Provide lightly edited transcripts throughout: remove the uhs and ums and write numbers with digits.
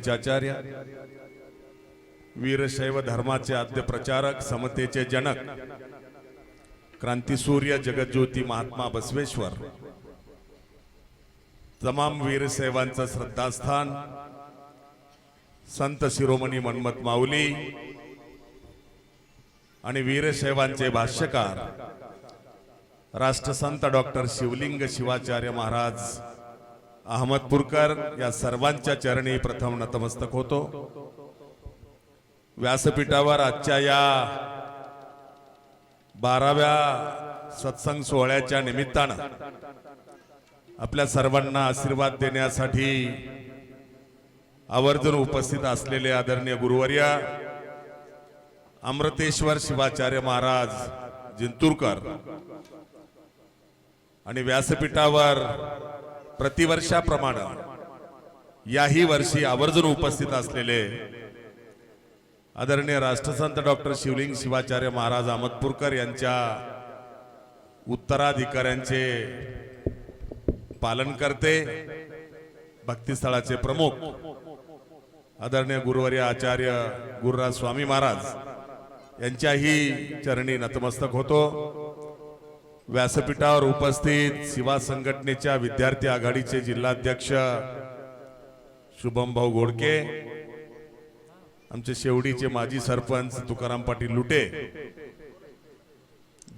पंचाचार्य, वीरशैव धर्माचे आद्य प्रचारक, समतेचे जनक, क्रांतिसूर्य जगज्योती महात्मा बसवेश्वर, तमाम वीरशैवांचं श्रद्धास्थान संत शिरोमणी मन्मथ माऊली आणि वीरशैवांचे भाष्यकार राष्ट्रसंत डॉक्टर शिवलिंग शिवाचार्य महाराज अहमदपूरकर या सर्वांच्या चरणी प्रथम नतमस्तक होतो। व्यासपीठावर आजच्या या 12व्या सत्संग सोहळ्याच्या निमित्तानं आपल्या सर्वांना आशीर्वाद देण्यासाठी आवर्जून उपस्थित असलेले आदरणीय गुरुवर्य अमृतेश्वर शिवाचार्य महाराज जिंतूरकर आणि व्यासपीठावर प्रतिवर्षाप्रमाणे याही वर्षी आवर्जून उपस्थित असलेले आदरणीय राष्ट्रसंत डॉक्टर शिवलिंग शिवाचार्य महाराज अहमदपूरकर यांच्या उत्तराधिकाऱ्यांचे पालन करते, भक्तिस्थळाचे प्रमुख आदरणीय गुरुवर्य आचार्य गुरुराज स्वामी महाराज यांच्याही चरणी नतमस्तक होतो। व्यासपीठावर उपस्थित सेवा संघटनेच्या विद्यार्थी आघाडीचे जिल्हाध्यक्ष शुभम भाऊ घोडके, आमचे शेवडीचे माजी सरपंच तुकाराम पाटील लुटे,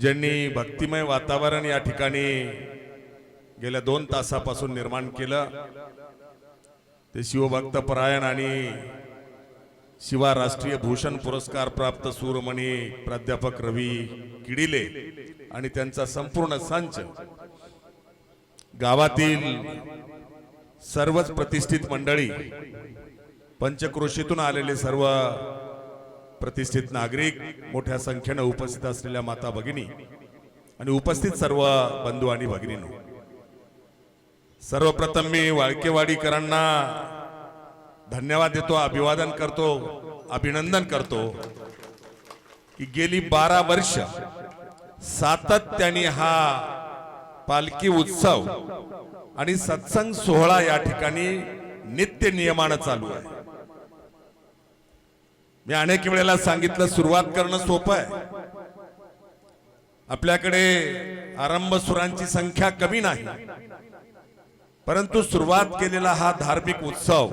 ज्यांनी भक्तिमय वातावरण या ठिकाणी गेल्या 2 तासापासून निर्माण केलं, ते शिवभक्त परायण आणि शिवा राष्ट्रीय भूषण पुरस्कार प्राप्त सूरमणी प्राध्यापक रवी किडिले आणि त्यांचा संपूर्ण संच, गावातील सर्वच प्रतिष्ठित मंडळी, पंचक्रोशीतून आलेले सर्व प्रतिष्ठित नागरिक, मोठ्या संख्येने उपस्थित असलेल्या माता भगिनी आणि उपस्थित सर्व बंधू आणि भगिनींनो, सर्वप्रथम मी वाळकेवाडीकरांना धन्यवाद देतो, अभिवादन करतो, अभिनंदन करतो की गेली 12 वर्ष सातत्याने हा पालखी उत्सव आणि सत्संग सोहळा या ठिकाणी नित्य नियमानं चालू आहे। मी अनेक वेळेला सांगितलं, सुरुवात करणं सोपं आहे, आपल्याकडे आरंभ सुरांची संख्या कमी नाही, परंतु सुरुवात केलेला हा धार्मिक उत्सव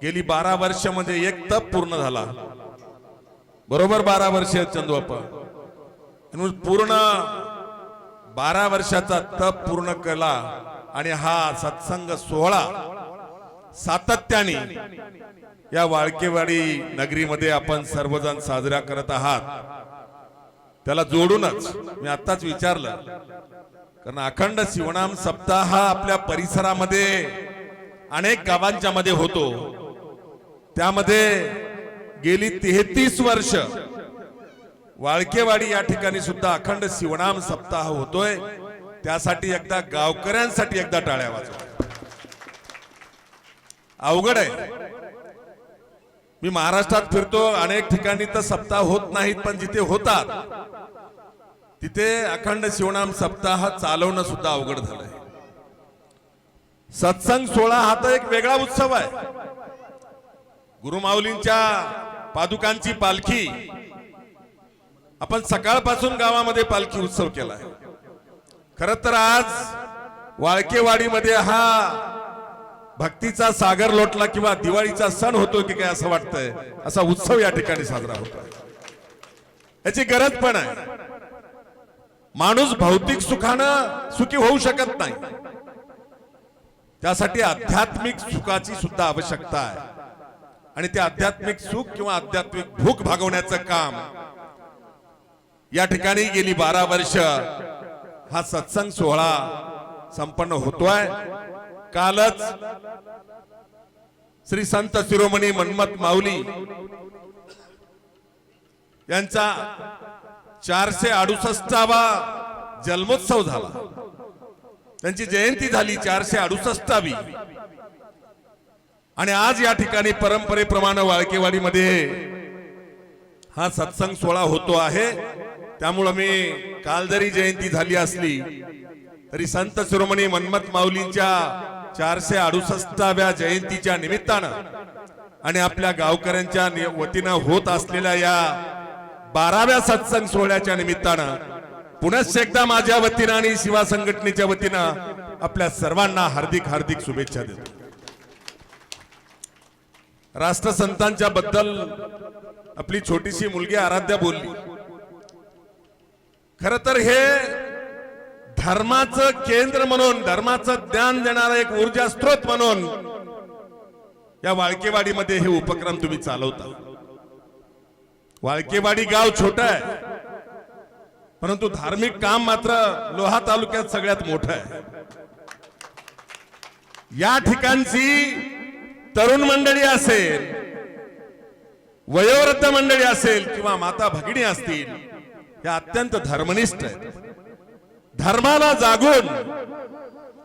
गेली 12 वर्षामध्ये एक तप पूर्ण झाला, बरोबर 12 वर्ष चंदूप्पा, पूर्ण 12 वर्षाचा तप पूर्ण केला आणि हा सत्संग सोहळा सातत्याने या वाळकेवाडी नगरीमध्ये आपण सर्वजण साजरा करत आहात। त्याला जोडूनच मी आत्ताच विचारलं, कारण अखंड शिवनाम सप्ताह आपल्या परिसरामध्ये अनेक गावांच्या मध्ये होतो, त्यामध्ये गेली 33 वर्ष वाळकेवाडी या ठिकाणी सुद्धा अखंड शिवनाम सप्ताह होतोय। त्यासाठी एकदा गावकऱ्यांसाठी एकदा टाळ्या वाजवा। अवघड आहे, मी महाराष्ट्रात फिरतो, अनेक ठिकाणी तर सप्ताह होत नाहीत, पण जिथे होतात तिथे अखंड शिवनाम सप्ताह चालवणं सुद्धा अवघड झालंय। सत्संग सोहळा हा तर एक वेगळा उत्सव आहे, गुरुमाऊलींच्या पादुकांची पालखी, आपण सकाळपासून गावामध्ये पालखी उत्सव केलाय। खरं तर आज वाळकेवाडीमध्ये हा भक्तीचा सागर लोटला किंवा दिवाळीचा सण होतो की काय असं वाटतंय, असा उत्सव या ठिकाणी साजरा होतोय। याची गरज पण आहे, माणूस भौतिक सुखानं सुखी होऊ शकत नाही, त्यासाठी आध्यात्मिक सुखाची सुद्धा आवश्यकता आहे आणि ते आध्यात्मिक सुख किंवा आध्यात्मिक भूक भागवण्याचं काम या ठिकाणी गेली 12 वर्ष हा सत्संग सोहळा संपन्न होतोय। कालच श्री संत शिरोमणी मन्मथ माऊली यांचा 468वा जन्मोत्सव झाला, त्यांची जयंती झाली 468वी, आणि आज या ठिकाणी परंपरेप्रमाणे वाळकेवाडीमध्ये हा सत्संग सोहळा होतो आहे। त्यामुळे मी काल जरी जयंती झाली असली तरी संत शिरोमणी मन्मथ माऊलींच्या 468व्या जयंतीच्या निमित्तानं आणि आपल्या गावकऱ्यांच्या वतीनं होत असलेल्या या 12व्या सत्संग सोहळ्याच्या निमित्तानं पुनश्च एकदा माझ्या वतीनं आणि शिवा संघटनेच्या वतीनं आपल्या सर्वांना हार्दिक हार्दिक शुभेच्छा देतो। राष्ट्रसंतांच्या बद्दल आपली छोटीशी मुलगी आराध्या बोलली। खरं तर हे धर्माचं केंद्र म्हणून, धर्माचं ज्ञान देणारा एक ऊर्जा स्रोत म्हणून या वाळकेवाडीमध्ये हे उपक्रम तुम्ही चालवता। वाळकेवाडी गाव छोटं आहे, परंतु धार्मिक काम मात्र लोहा तालुक्यात सगळ्यात मोठं आहे। या ठिकाणची तरुण मंडळी असेल, वयोवृद्ध मंडळी असेल किंवा माता भगिनी असतील, या अत्यंत धर्मनिष्ठ आहेत। धर्माला जागून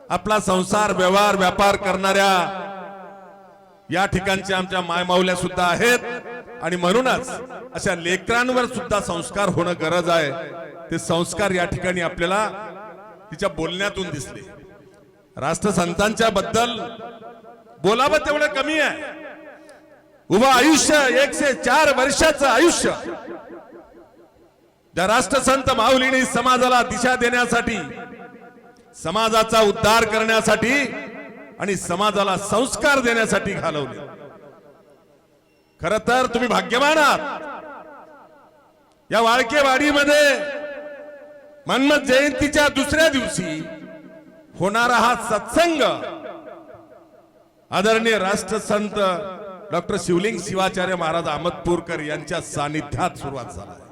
आपला संसार व्यवहार व्यापार करणाऱ्या या ठिकाणचे आमच्या मायमाऊल्या सुद्धा आहेत आणि म्हणूनच अशा लेकरांवर सुद्धा संस्कार होणं गरज आहे। ते संस्कार या ठिकाणी आपल्याला तिच्या बोलण्यातून दिसले। राष्ट्रसंतांच्या बद्दल बोलावं तेवढं कमी आहे। उभं आयुष्य 104 वर्षाचं आयुष्य त्या राष्ट्रसंत माऊलींनी समाजाला दिशा देण्यासाठी, समाजाचा उद्धार करण्यासाठी आणि समाजाला संस्कार देण्यासाठी घालवले। खरं तर तुम्ही भाग्यवान आहात। या वाळकेवाडीमध्ये मन्मथ जयंतीच्या दुसऱ्या दिवशी होणारा हा सत्संग आदरणीय राष्ट्रसंत डॉक्टर शिवलिंग शिवाचार्य महाराज अहमदपूरकर यांच्या सानिध्यात सुरुवात झाला आहे।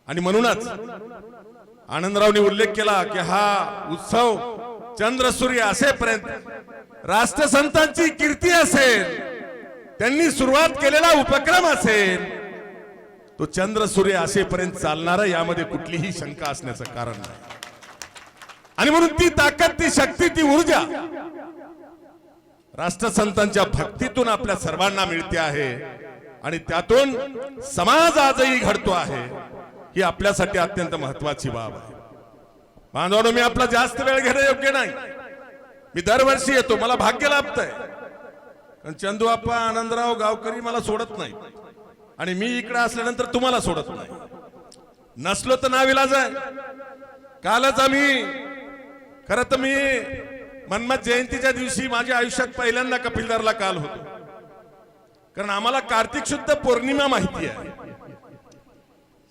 आणि म्हणूनच आनंदरावनी उल्लेख केला की हा उत्सव चंद्रसूर्य असेपर्यंत राष्ट्रसंतांची कीर्ती असेल, त्यांनी सुरुवात केलेला उपक्रम असेल, तो चंद्रसूर्य असेपर्यंत चालणारा, यामध्ये कुठलीही शंका असण्याचं कारण नाही। आणि म्हणून ती ताकद, ती शक्ती, ती ऊर्जा राष्ट्रसंतांच्या भक्तीतून आपल्या सर्वांना मिळते आहे आणि त्यातून समाज आजही घडतो आहे। ही आपल्यासाठी अत्यंत महत्वाची बाब आहे। बांधवांनो, मी आपला जास्त वेळ घेणं योग्य नाही। मी दरवर्षी येतो, मला भाग्य लाभतंय, पण चंदू आप्पा, आनंदराव, गावकरी मला सोडत नाही आणि मी इकडे असल्यानंतर तुम्हाला सोडत नाही। नसलो तर नाविलाज आहे। कालच आम्ही, खरं तर मी मन्मथ जयंतीच्या दिवशी माझ्या आयुष्यात पहिल्यांदा कपिलदारला काल होतो, कारण आम्हाला कार्तिक शुद्ध पौर्णिमा माहिती आहे।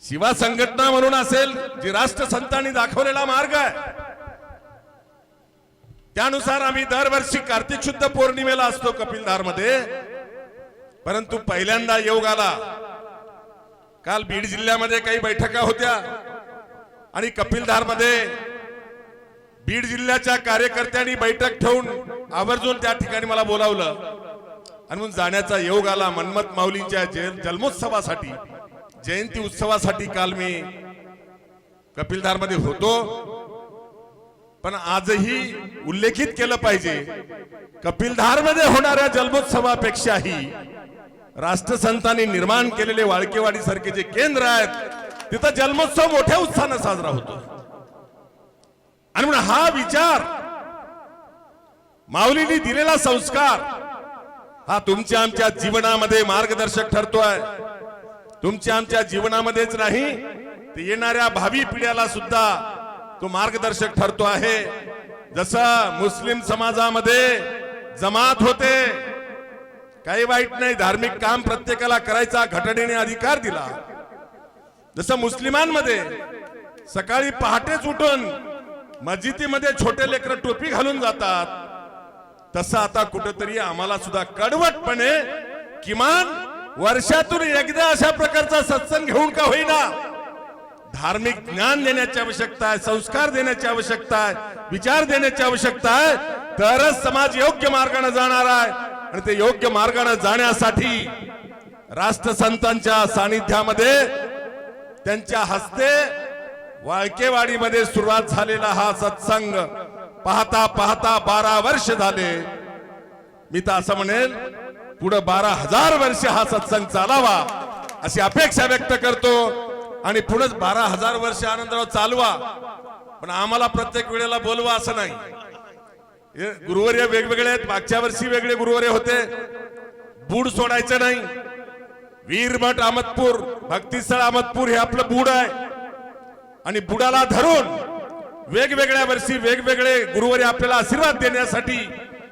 शिवा संघटना म्हणून असेल, जी राष्ट्रसंतांनी दाखवलेला मार्ग आहे, त्यानुसार आम्ही दरवर्षी कार्तिक शुद्ध पौर्णिमेला असतो कपिलधार मध्ये। परंतु पहिल्यांदा योग आला, काल बीड जिल्ह्यामध्ये काही बैठका होत्या आणि कपिलधार मध्ये बीड जिल्ह्याच्या कार्यकर्त्यांनी बैठक ठेवून आवर्जून त्या ठिकाणी मला बोलावलं आणि म्हणून जाण्याचा योग आला। मन्मथ माऊलींच्या जन्मोत्सवासाठी, जयंती उत्सवासाठी काल मी कपिलधार मध्ये होतो। पण आजही उल्लेखित केलं पाहिजे, कपिलधार मध्ये होणाऱ्या जन्मोत्सवापेक्षाही राष्ट्रसंतांनी निर्माण केलेले वाळकेवाडी सारखे जे केंद्र आहेत, तिथं जन्मोत्सव मोठ्या उत्साहाने साजरा होतो। आणि म्हणून हा विचार, माऊलींनी दिलेला संस्कार, हा तुमच्या आमच्या जीवनामध्ये मार्गदर्शक ठरतोय। तुमच्या आमच्या जीवनामध्येच नाही, ते येणाऱ्या भावी पिढ्याला सुद्धा तो मार्गदर्शक ठरतो आहे। जसं मुस्लिम समाजामध्ये जमात होते, काही वाईट नाही, धार्मिक काम प्रत्येकाला करायचा घटनेने अधिकार दिला। जसं मुस्लिमांमध्ये सकाळी पहाटेच उठून मस्जिदीमध्ये छोटे लेकर टोपी घालून जातात, तसं आता कुठेतरी आम्हाला सुद्धा कडवटपणे किमान वर्षातून एकदा अशा प्रकारचा सत्संग घेऊन का होईना धार्मिक ज्ञान देण्याची आवश्यकता आहे, संस्कार देण्याची आवश्यकता आहे, विचार देण्याची आवश्यकता आहे, तरच समाज योग्य मार्गाने जाणार आहे। आणि ते योग्य मार्गाने जाण्यासाठी राष्ट्रसंतांच्या सानिध्यामध्ये त्यांच्या हस्ते वाळकेवाडीमध्ये सुरुवात झालेला हा सत्संग पाहता पाहता 12 वर्ष झाले। मी तर असं म्हणेल, पुढे 12,000 वर्ष हा सत्संग चालावा अशी अपेक्षा व्यक्त करतो। आणि पुढे 12,000 वर्ष आनंदराव चालवा, पण आम्हाला प्रत्येक वेळेला बोलवा असं नाही। हे गुरुवर्य वेगवेगळे आहेत. मागच्या वर्षी वेगळे गुरुवर्य होते. बूड सोडायचं नाही. वीरमठ अहमदपूर, भक्तीस्थळ अहमदपूर हे आपलं बूड आहे आणि बुडाला धरून वेगवेगळ्या वर्षी वेगवेगळे गुरुवर्य आपल्याला आशीर्वाद देण्यासाठी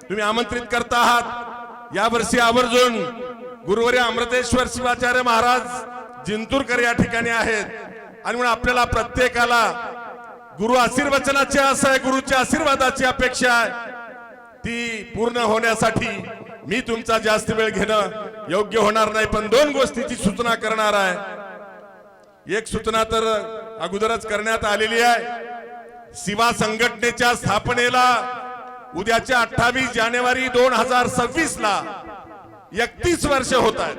तुम्ही आमंत्रित करता आहात. या वर्षी आवर्जून गुरुवर्य अमृतेश्वर शिवाचार्य महाराज जिंतूरकर या ठिकाणी आहेत आणि म्हणून आपल्याला प्रत्येकाला गुरु आशीर्वचनाची आशा आहे, गुरुच्या आशीर्वादाची अपेक्षा आहे. ती पूर्ण होण्यासाठी मी तुमचा जास्त वेळ घेणं योग्य होणार नाही, पण दोन गोष्टीची सूचना करणार आहे. एक सूचना तर अगोदरच करण्यात आलेली आहे. शिवा संघटनेच्या स्थापनेला उद्याच्या 28 जानेवारी 2026 ला 31 वर्ष होत आहेत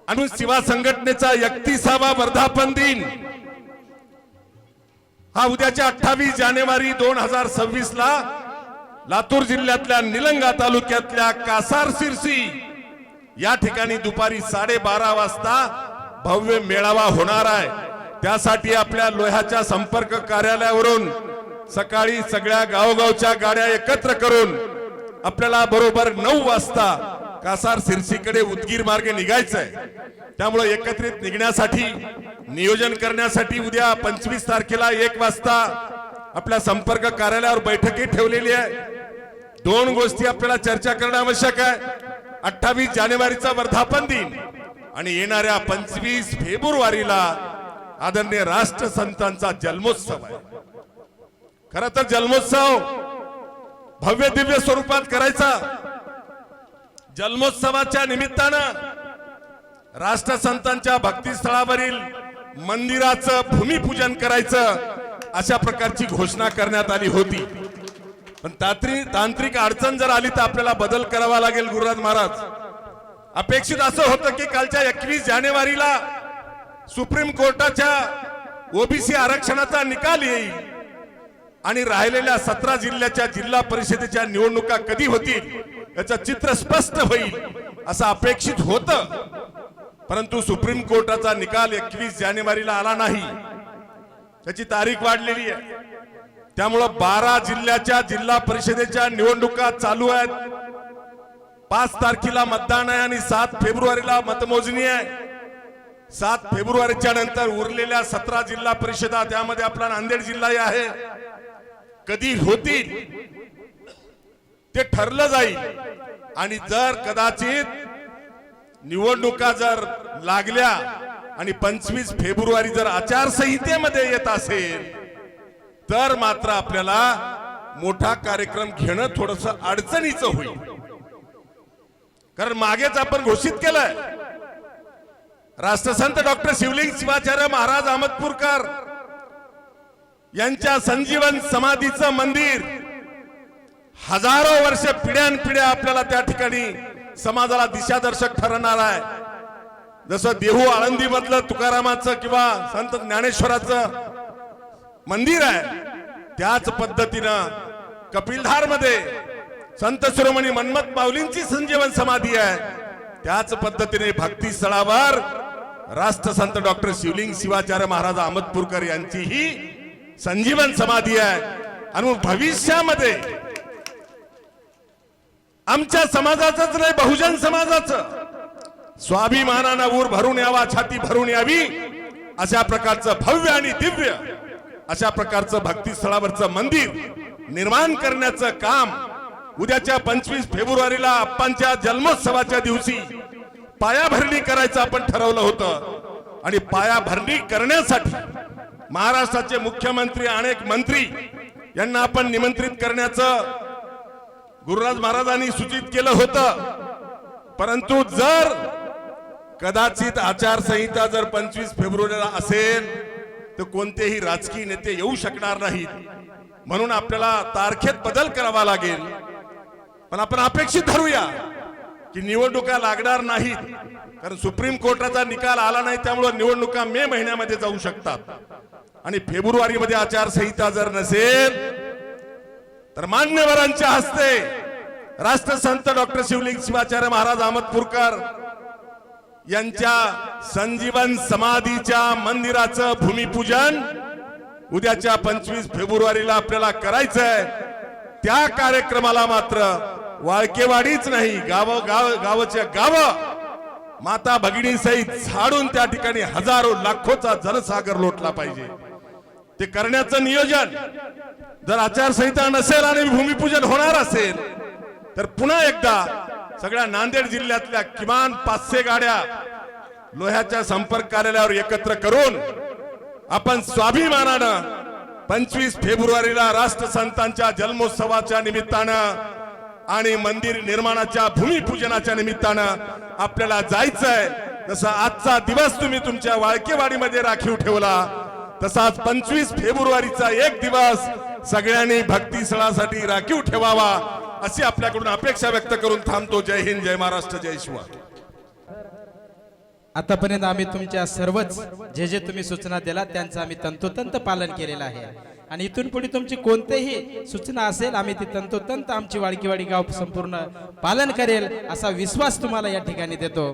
आणि शिवा संघटनेचा 31वा वर्धापन दिन हा उद्याच्या 28 जानेवारी 2026 ला लातूर जिल्ह्यातल्या निलंगा तालुक्यातल्या कासार शिरसी या ठिकाणी दुपारी 12:30 वाजता भव्य मेळावा होणार आहे. त्यासाठी आपल्या लोह्याच्या संपर्क कार्यालयावरून सकाळी सगळ्या गावोगावच्या गाड्या एकत्र करून आपल्याला बरोबर 9 वाजता कासार शिरसीकडे उदगीर मार्गे निघायचंय. त्यामुळे एकत्रित निघण्यासाठी नियोजन करण्यासाठी उद्या 25 तारखेला 1 वाजता आपल्या संपर्क कार्यालयावर बैठकी ठेवलेली आहे. दोन गोष्टी आपल्याला चर्चा करणं आवश्यक आहे. 28 जानेवारीचा वर्धापन दिन आणि येणाऱ्या 25 फेब्रुवारीला आदरणीय राष्ट्रसंतांचा जन्मोत्सव आहे. खरं तर जन्मोत्सव भव्य दिव्य स्वरूपात करायचा. जन्मोत्सवाच्या निमित्तानं राष्ट्रसंतांच्या भक्तिस्थळावरील मंदिराचं भूमिपूजन करायचं अशा प्रकारची घोषणा करण्यात आली होती. पण तांत्रिक अडचण जर आली तर आपल्याला बदल करावा लागेल. गुरुराज महाराज, अपेक्षित असं होतं की कालच्या 21 जानेवारीला सुप्रीम कोर्टाच्या ओबीसी आरक्षणाचा निकाल येईल आणि राहिलेल्या 17 जिल्ह्याच्या जिल्हा परिषदेच्या निवडणुका कधी होतील याचं चित्र स्पष्ट होईल असं अपेक्षित होतं. परंतु सुप्रीम कोर्टाचा निकाल 21 जानेवारीला आला नाही. त्याची तारीख वाढलेली आहे. त्यामुळं 12 जिल्ह्याच्या जिल्हा परिषदेच्या निवडणुका चालू आहेत. 5 तारखेला मतदान आहे आणि 7 फेब्रुवारीला मतमोजणी आहे. 7 फेब्रुवारीच्या नंतर उरलेल्या 17 जिल्हा परिषदा, त्यामध्ये आपला नांदेड जिल्हाही आहे, कधी होतील ते ठरलं जाईल. आणि जर कदाचित निवडणुका जर लागल्या आणि 25 फेब्रुवारी जर आचारसंहितेमध्ये येत असेल तर मात्र आपल्याला मोठा कार्यक्रम घेणं थोडस अडचणीचं होईल. कारण मागेच आपण घोषित केलंय, राष्ट्रसंत डॉक्टर शिवलिंग शिवाचार्य महाराज अहमदपूरकर यांच्या संजीवन समाधीचं मंदिर हजारो वर्ष पिढ्यानपिढ्या आपल्याला त्या ठिकाणी समाजाला दिशादर्शक ठरणार आहे. जसं देहू आळंदी मधलं तुकारामाचं किंवा संत ज्ञानेश्वराचं मंदिर आहे, त्याच पद्धतीनं कपिलधार मध्ये संत शिरोमणी मन्मथ माऊलींची संजीवन समाधी आहे. त्याच पद्धतीने भक्ती स्थळावर राष्ट्रसंत डॉक्टर शिवलिंग शिवाचार्य महाराज अहमदपूरकर यांची ही संजीवन समाधी आहे. आणि भविष्यामध्ये आमच्या समाजाचंच नाही, बहुजन समाजाचं स्वाभिमानानं ऊर भरून यावा, छाती भरून यावी अशा प्रकारचं भव्य आणि दिव्य अशा प्रकारचं भक्ती स्थळावरचं मंदिर निर्माण करण्याचं काम उद्याच्या 25 फेब्रुवारीला अप्पांच्या जन्मोत्सवाच्या दिवशी पायाभरणी करायचं आपण ठरवलं होतं. आणि पायाभरणी करण्यासाठी महाराष्ट्राचे मुख्यमंत्री अनेक मंत्री यांना आपण निमंत्रित करण्याचं गुरुराज महाराजांनी सूचित केलं होतं. परंतु जर कदाचित आचारसंहिता जर 25 फेब्रुवारीला असेल तर कोणतेही राजकीय नेते येऊ शकणार नाहीत. म्हणून आपल्याला तारखेत बदल करावा लागेल. पण आपण अपेक्षित धरूया की निवडणुका लागणार नाहीत, कारण सुप्रीम कोर्टाचा निकाल आला नाही. त्यामुळे निवडणुका मे महिन्यामध्ये जाऊ शकतात. आणि फेब्रुवारीमध्ये आचारसंहिता जर नसेल तर मान्यवरांच्या हस्ते राष्ट्रसंत डॉक्टर शिवलिंग शिवाचार्य महाराज अहमदपूरकर यांच्या संजीवन समाधीच्या मंदिराचं भूमिपूजन उद्याच्या 25 फेब्रुवारीला आपल्याला करायचंय. त्या कार्यक्रमाला मात्र वाळकेवाडीच नाही, गावाच्या गाव माता भगिनी सहित झाडून त्या ठिकाणी हजारो लाखोचा जनसागर लोटला पाहिजे. ते करण्याचं नियोजन जर आचारसंहिता नसेल आणि भूमिपूजन होणार असेल तर पुन्हा एकदा सगळ्या नांदेड जिल्ह्यातल्या किमान 500 गाड्या लोह्याच्या संपर्क कार्यालयावर एकत्र करून आपण स्वाभिमानानं 25 फेब्रुवारीला राष्ट्रसंतांच्या जन्मोत्सवाच्या निमित्तानं आणि मंदिर निर्माणाच्या भूमिपूजनाच्या निमित्तानं आपल्याला जायचंय. जसा आजचा दिवस तुम्ही तुमच्या वाळकेवाडीमध्ये राखीव ठेवला, तसाच 25 फेब्रुवारीचा एक दिवस सगळ्यांनी भक्तीस्थळासाठी राखीव ठेवावा अशी आपल्याकडून अपेक्षा व्यक्त करून थांबतो. जय हिंद, जय महाराष्ट्र, जय शिवराय. आतापर्यंत आम्ही तुमच्या सर्वच जे तुम्ही सूचना दिला त्यांचं आम्ही तंतोतंत पालन केलेलं आहे आणि इथून पुढे तुमची कोणतेही सूचना असेल आम्ही ती तंतोतंत आमची वाळकेवाडी गाव संपूर्ण पालन करेल असा विश्वास तुम्हाला या ठिकाणी देतो.